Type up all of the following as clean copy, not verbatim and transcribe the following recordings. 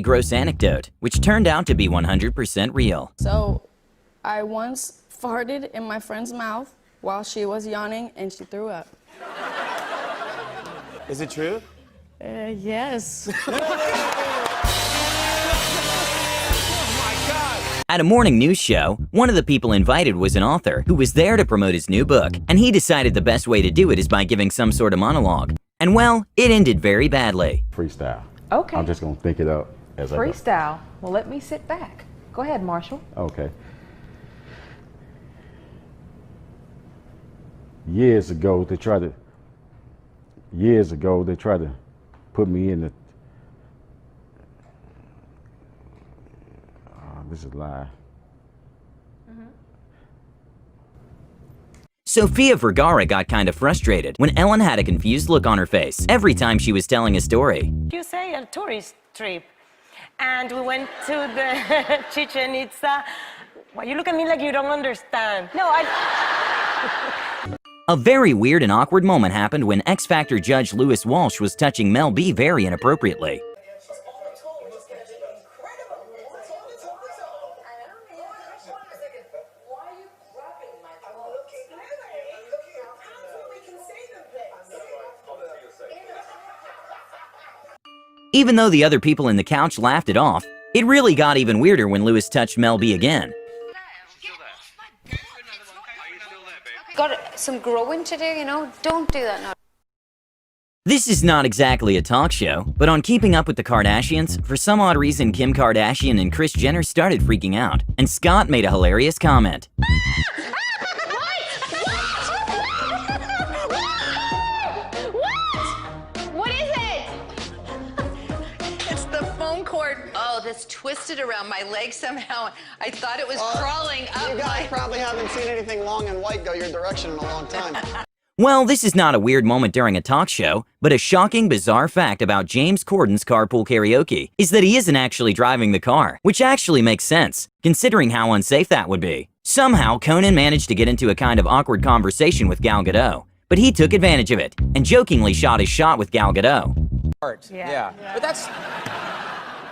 gross anecdote, which turned out to be 100% real. So, I once farted in my friend's mouth while she was yawning and she threw up. Is it true? Yes. At a morning news show, one of the people invited was an author who was there to promote his new book, and he decided the best way to do it is by giving some sort of monologue. And well, it ended very badly. Freestyle. Okay. I'm just gonna think it up as I go. Freestyle. Well, let me sit back. Go ahead, Marshall. Okay. Years ago, they tried to put me in the. This is live. Sofia Vergara got kind of frustrated when Ellen had a confused look on her face every time she was telling a story. You say a tourist trip, and we went to the Chichen Itza. Why you look at me like you don't understand? No, A very weird and awkward moment happened when X Factor judge Lewis Walsh was touching Mel B very inappropriately. Even though the other people in the couch laughed it off, it really got even weirder when Lewis touched Mel B again. Got some growing to do, you know? Don't do that now. This is not exactly a talk show, but on Keeping Up with the Kardashians, for some odd reason Kim Kardashian and Kris Jenner started freaking out, and Scott made a hilarious comment. That's twisted around my leg somehow. I thought it was crawling up. You guys probably haven't seen anything long and white go your direction in a long time. Well, this is not a weird moment during a talk show, but a shocking, bizarre fact about James Corden's carpool karaoke is that he isn't actually driving the car, which actually makes sense, considering how unsafe that would be. Somehow, Conan managed to get into a kind of awkward conversation with Gal Gadot, but he took advantage of it and jokingly shot his shot with Gal Gadot. Yeah. But that's...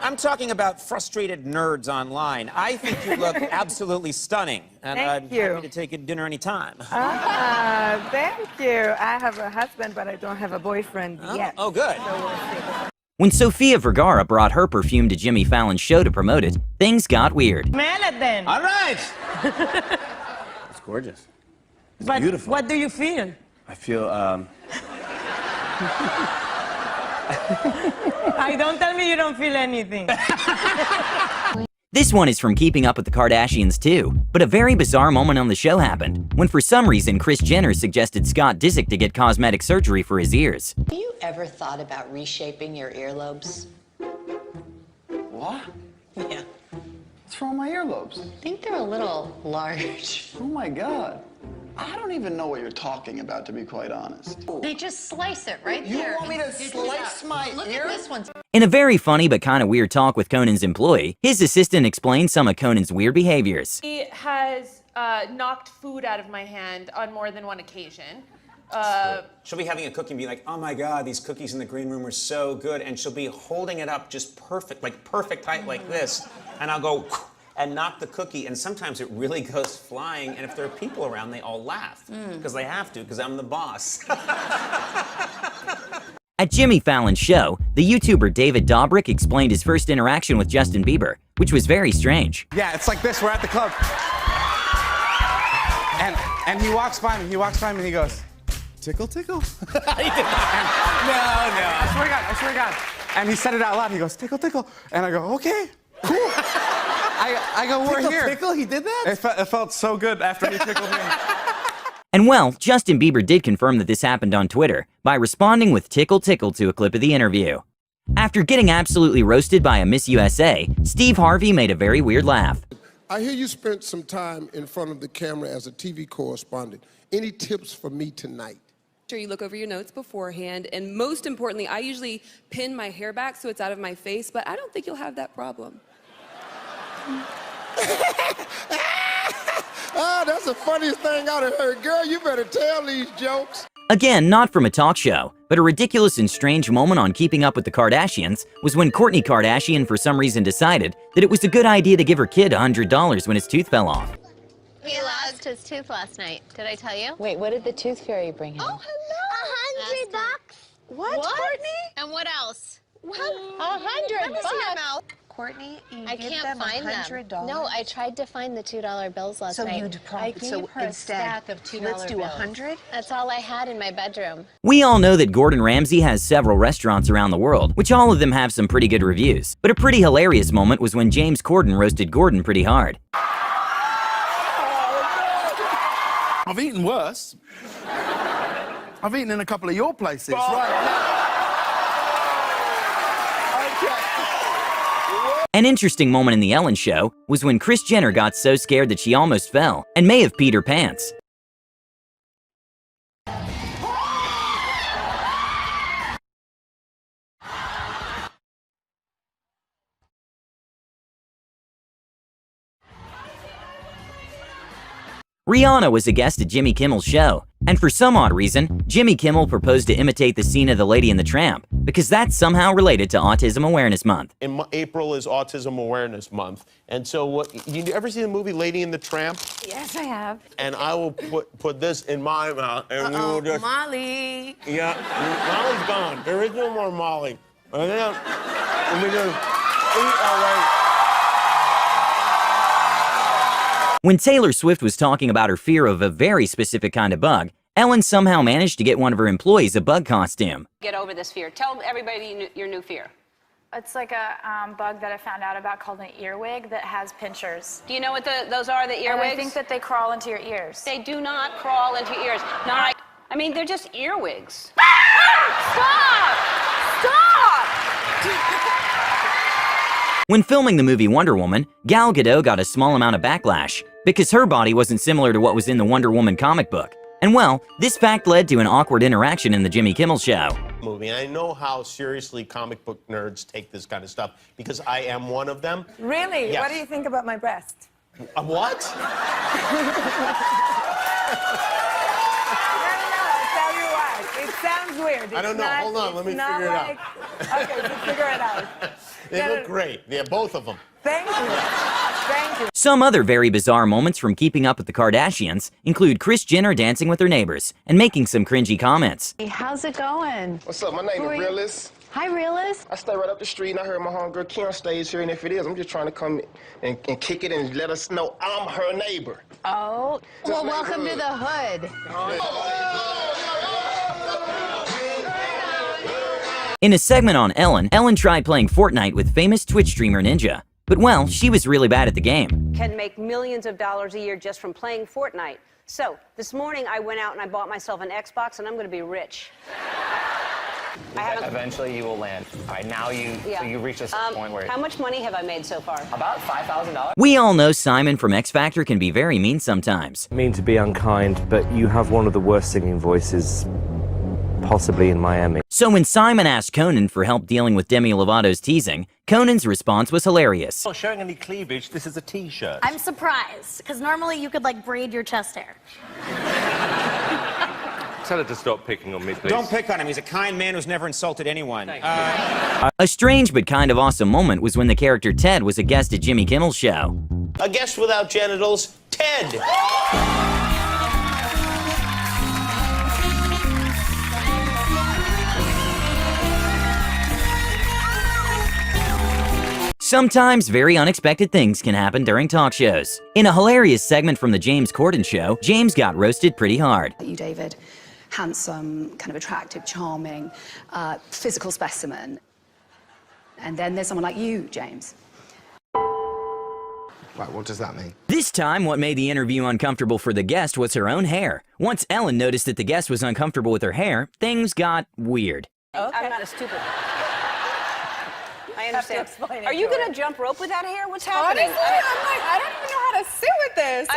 I'm talking about frustrated nerds online. I think you look absolutely stunning. And Thank you. Happy to take you to dinner anytime. Thank you. I have a husband, but I don't have a boyfriend yet. Oh, good. So we'll see. When Sofia Vergara brought her perfume to Jimmy Fallon's show to promote it, things got weird. smell it then. All right. It's gorgeous. It's beautiful. What do you feel? I feel, Don't tell me you don't feel anything. This one is from Keeping Up with the Kardashians too, but a very bizarre moment on the show happened when for some reason Kris Jenner suggested Scott Disick to get cosmetic surgery for his ears. Have you ever thought about reshaping your earlobes? What? Yeah. What's wrong with my earlobes? I think they're a little large. Oh my God. I don't even know what you're talking about, to be quite honest. They just slice it right You there. want me to slice my Look ear? at this one. In a very funny but kind of weird talk with Conan's employee, his assistant explained some of Conan's weird behaviors. He has knocked food out of my hand on more than one occasion. she'll be having a cookie and be like, oh my God, these cookies in the green room are so good. And she'll be holding it up just perfect, like perfect height like this. And I'll go and knock the cookie. And sometimes it really goes flying. And if there are people around, they all laugh. Because they have to, because I'm the boss. At Jimmy Fallon's show, the YouTuber David Dobrik explained his first interaction with Justin Bieber, which was very strange. Yeah, it's like this, we're at the club. And he walks by me, and he goes, tickle, tickle. He did not. No. I swear to God. And he said it out loud, he goes, tickle, tickle. And I go, okay, cool. I go, we're here. Tickle, he did that? It felt so good after he tickled me. And well, Justin Bieber did confirm that this happened on Twitter by responding with tickle tickle to a clip of the interview. After getting absolutely roasted by a Miss USA, Steve Harvey made a very weird laugh. I hear you spent some time in front of the camera as a TV correspondent. Any tips for me tonight? Sure, you look over your notes beforehand, and most importantly, I usually pin my hair back so it's out of my face, but I don't think you'll have that problem. Ah, that's the funniest thing I've heard. Girl, you better tell these jokes. Again, not from a talk show, but a ridiculous and strange moment on Keeping Up with the Kardashians was when Kourtney Kardashian for some reason decided that it was a good idea to give her kid $100 when his tooth fell off. He lost his tooth last night. Did I tell you? Wait, what did the tooth fairy bring him? Oh, hello! $100. What, Courtney? And what else? What? $100. Courtney, you I give can't them find $100? them. No, I tried to find the $2 bills last night. So instead, let's do 100. That's all I had in my bedroom. We all know that Gordon Ramsay has several restaurants around the world, which all of them have some pretty good reviews. But a pretty hilarious moment was when James Corden roasted Gordon pretty hard. I've eaten worse. I've eaten in a couple of your places, right? An interesting moment in The Ellen Show was when Kris Jenner got so scared that she almost fell and may have peed her pants. Rihanna was a guest at Jimmy Kimmel's show, and for some odd reason, Jimmy Kimmel proposed to imitate the scene of The Lady and the Tramp, because that's somehow related to Autism Awareness Month. April is Autism Awareness Month, and so you ever see the movie Lady and the Tramp? Yes, I have. And I will put this in my mouth, and we will just... Molly. Yeah, Molly's gone. There is no more Molly. And then we just eat our way. When Taylor Swift was talking about her fear of a very specific kind of bug, Ellen somehow managed to get one of her employees a bug costume. Get over this fear. Tell everybody your new fear. It's like a bug that I found out about called an earwig that has pinchers. Do you know what those are, the earwigs? And I think that they crawl into your ears. They do not crawl into your ears. No, I mean, they're just earwigs. Stop! Stop! When filming the movie Wonder Woman, Gal Gadot got a small amount of backlash because her body wasn't similar to what was in the Wonder Woman comic book. And well, this fact led to an awkward interaction in the Jimmy Kimmel Show. Movie. And I know how seriously comic book nerds take this kind of stuff because I am one of them. Really? Yes. What do you think about my breast? What? It sounds weird. I don't know. Hold on. Let me figure it out. Okay, so figure it out. They look great. They're both of them. Thank you. Thank you. Some other very bizarre moments from Keeping Up with the Kardashians include Kris Jenner dancing with her neighbors and making some cringy comments. Hey, how's it going? What's up? My name is Realist. Hi, Realist. I stay right up the street, and I heard my homegirl Kim stays here, and if it is, I'm just trying to come and kick it and let us know I'm her neighbor. Oh, well, welcome to the hood. In a segment on Ellen, Ellen tried playing Fortnite with famous Twitch streamer Ninja. But well, she was really bad at the game. Can make millions of dollars a year just from playing Fortnite. So, this morning I went out and I bought myself an Xbox and I'm going to be rich. Eventually you will land. All right, now so you reach this point where... How much money have I made so far? About $5,000. We all know Simon from X Factor can be very mean sometimes. I mean to be unkind, but you have one of the worst singing voices possibly in Miami. So when Simon asked Conan for help dealing with Demi Lovato's teasing, Conan's response was hilarious. Not showing any cleavage, this is a t-shirt. I'm surprised, because normally you could, like, braid your chest hair. Tell her to stop picking on me, please. Don't pick on him. He's a kind man who's never insulted anyone. A strange but kind of awesome moment was when the character Ted was a guest at Jimmy Kimmel's show. A guest without genitals, Ted. Sometimes very unexpected things can happen during talk shows. In a hilarious segment from the James Corden Show, James got roasted pretty hard. You, David, handsome, kind of attractive, charming, physical specimen. And then there's someone like you, James. Right, what does that mean? This time, what made the interview uncomfortable for the guest was her own hair. Once Ellen noticed that the guest was uncomfortable with her hair, things got weird. Okay. I'm not a stupid. I understand. Are you going to jump rope with that hair? What's happening? Honestly, I'm like, I don't even know how to sit with this.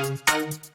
Bye.